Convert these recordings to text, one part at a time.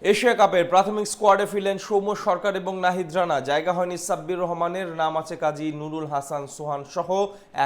Asia কাপের প্রাথমিক স্কোয়াডে ফিরলেন সৌম্য সরকার এবং নাহিদ রানা। জায়গা হয়নি সাব্বির রহমানের, নাম আছে কাজী নুরুল হাসান সোহান সহ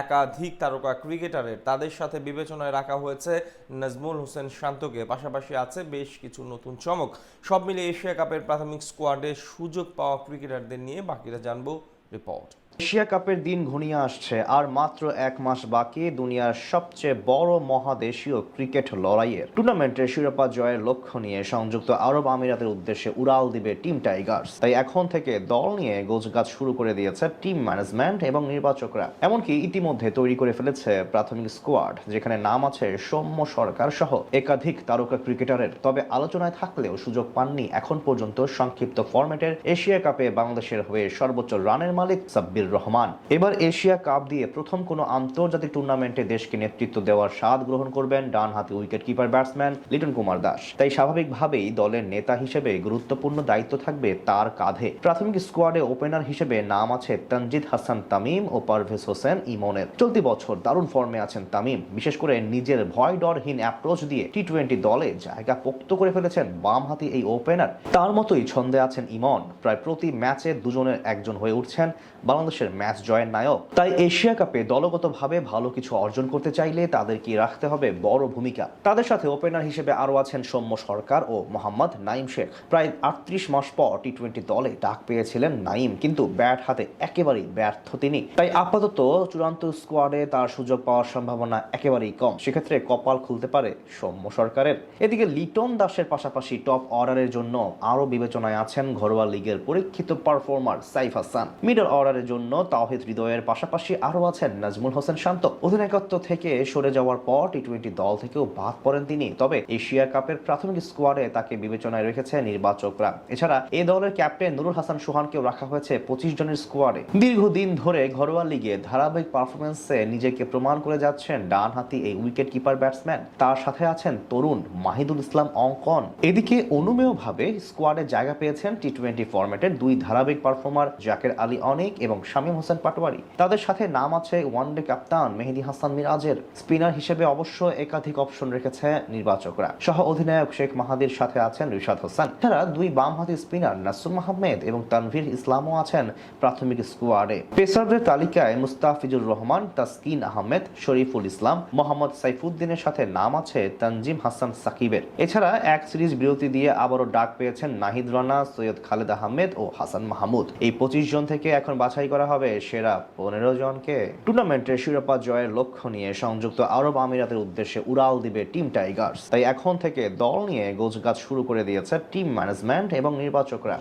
একাধিক তারকা ক্রিকেটারের। তাদের সাথে বিবেচনায় রাখা হয়েছে নাজমুল হোসেন শান্তকে। পাশাপাশি আছে বেশ কিছু নতুন চমক। সব মিলিয়ে এশিয়া কাপের প্রাথমিক স্কোয়াডে সুযোগ পাওয়া ক্রিকেটারদের নিয়ে বাকিরা জানবো রিপোর্ট। এশিয়া কাপের দিন ঘনিয়ে আসছে, আর মাত্র এক মাস বাকি দুনিয়ার সবচেয়ে বড় মহাদেশীয় ক্রিকেট লড়াইয়ের। টুর্নামেন্টের শিরোপা জয়ের লক্ষ্য নিয়ে সংযুক্ত আরব আমিরাতের উদ্দেশ্যে উড়াল দিবে টিম টাইগার্স। তাই এখন থেকে দল নিয়ে গোছগাছ শুরু করে দিয়েছে টিম ম্যানেজমেন্ট এবং নির্বাচকরা। এমনকি ইতিমধ্যে তৈরি করে ফেলেছে প্রাথমিক স্কোয়াড, যেখানে নাম আছে সৌম্য সরকার সহ একাধিক তারকা ক্রিকেটারের। তবে আলোচনায় থাকলেও সুযোগ পাননি এখন পর্যন্ত সংক্ষিপ্ত ফরম্যাটের এশিয়া কাপে বাংলাদেশের হয়ে সর্বোচ্চ রানের মালিক সাব্বির রহমান। এবার এশিয়া কাপ দিয়ে প্রথম কোনো আন্তর্জাতিক টুর্নামেন্টে দেশকে নেতৃত্ব দেওয়ার স্বাদ গ্রহণ করবেন ডানহাতি wicket keeper batsman Liton Kumar Das. তাই স্বাভাবিকভাবেই দলের নেতা হিসেবে গুরুত্বপূর্ণ দায়িত্ব থাকবে তার কাঁধে। প্রাথমিক স্কোয়াডে ওপেনার হিসেবে নাম আছে তানজিদ হাসান তামিম ও পারভেজ হোসেন ইমনের। চলতি বছর দারুণ ফর্মে আছেন তামিম। বিশেষ করে নিজের ভয় ডরহীন অ্যাপ্রোচ দিয়ে টি-20 দলে জায়গা পোক্ত করে ফেলেছেন বামহাতি এই ওপেনার। তার মতোই ছন্দে আছেন ইমন। প্রায় প্রতি ম্যাচে দুজনের একজন হয়ে উঠছেন বাংলাদেশের ম্যাচ জয়ের নায়ক। তাই এশিয়া কাপে দলগতভাবে ভালো কিছু অর্জন করতে চাইলে তাদেরকে রাখতে হবে বড় ভূমিকা। তাদের সাথে ওপেনার হিসেবে আরো আছেন সৌম্য সরকার ও মোহাম্মদ নাইম শেখ। প্রায় 38 মাস পর টি-20 দলে ডাক পেয়েছিলেন নাইম, কিন্তু ব্যাট হাতে একেবারেই ব্যর্থ তিনি। তাই আপাতত চূড়ান্ত স্কোয়াডে তার সুযোগ পাওয়ার সম্ভাবনা একেবারেই কম। সেক্ষেত্রে কপাল খুলতে পারে সৌম্য সরকারের। এদিকে লিটন দাসের পাশাপাশি টপ অর্ডারের জন্য আরো বিবেচনায় আছেন ঘরোয়া লিগের পরীক্ষিত পারফর্মার সাইফ হাসান। মিডল অর্ডারের জন্য তাওহিদ হৃদয়ের পাশাপাশি আরো আছেন নাজমুল হোসেন শান্ত। অধিনায়কত্ব থেকে সরে যাওয়ার পর টি-20 দল থেকেও বাদ পড়েন তিনি। তবে এশিয়া কাপের প্রাথমিক স্কোয়াডে তাকে বিবেচনায় রেখেছে নির্বাচকরা। এছাড়া এই দলের ক্যাপ্টেন নুরুল হাসান সোহানকেও রাখা হয়েছে 25 জনের স্কোয়াডে। দীর্ঘদিন ধরে ঘরোয়া লিগে ধারাবাহিক পারফরমেন্সে নিজেকে প্রমাণ করে যাচ্ছেন ডানহাতি এই উইকেট কিপার ব্যাটসম্যান। তার সাথে আছেন তরুণ মাহিদুল ইসলাম অঙ্কন। এদিকে অনুমেয়ভাবে স্কোয়াডে জায়গা পেয়েছেন টি-20 ফরম্যাটের দুই ধারাবাহিক পারফর্মার জাকের আলী অনিক এবং শামীম হোসেন পাটোয়ারি। তাদের সাথে নাম আছে ওয়ানডে ক্যাপ্টেন মেহেদী হাসান মিরাজের। স্পিনার হিসেবে অবশ্য একাধিক অপশন রেখেছে নির্বাচকরা। সহ অধিনায়ক শেখ মাহাদির সাথে আছেন রিশাদ হোসেন। তারা দুই বামহাতি স্পিনার নাসুম আহমেদ এবং তানভীর ইসলামও আছেন প্রাথমিক স্কোয়াডে। পেসারদের তালিকায় মুস্তাফিজুর রহমান, তাসকিন আহমেদ, শরীফুল ইসলাম, মোহাম্মদ সাইফুদ্দিনের সাথে নাম আছে তানজিম হাসান সাকিবের। এছাড়া এক সিরিজ বিরতি দিয়ে আবারও ডাক পেয়েছেন নাহিদ রানা, সৈয়দ খালেদ আহমেদ ও হাসান মাহমুদ। এই 25 জন থেকে এখন বাছাই করা হবে সেরা 15 জনকে। টুর্নামেন্টের শিরোপা জয়ের লক্ষ্য নিয়ে সংযুক্ত আরব আমিরাতের উদ্দেশ্যে উড়াল দিবে টিম টাইগার্স। তাই এখন থেকে দল নিয়ে গোছগাছ শুরু করে দিয়েছে টিম ম্যানেজমেন্ট এবং নির্বাচকরা।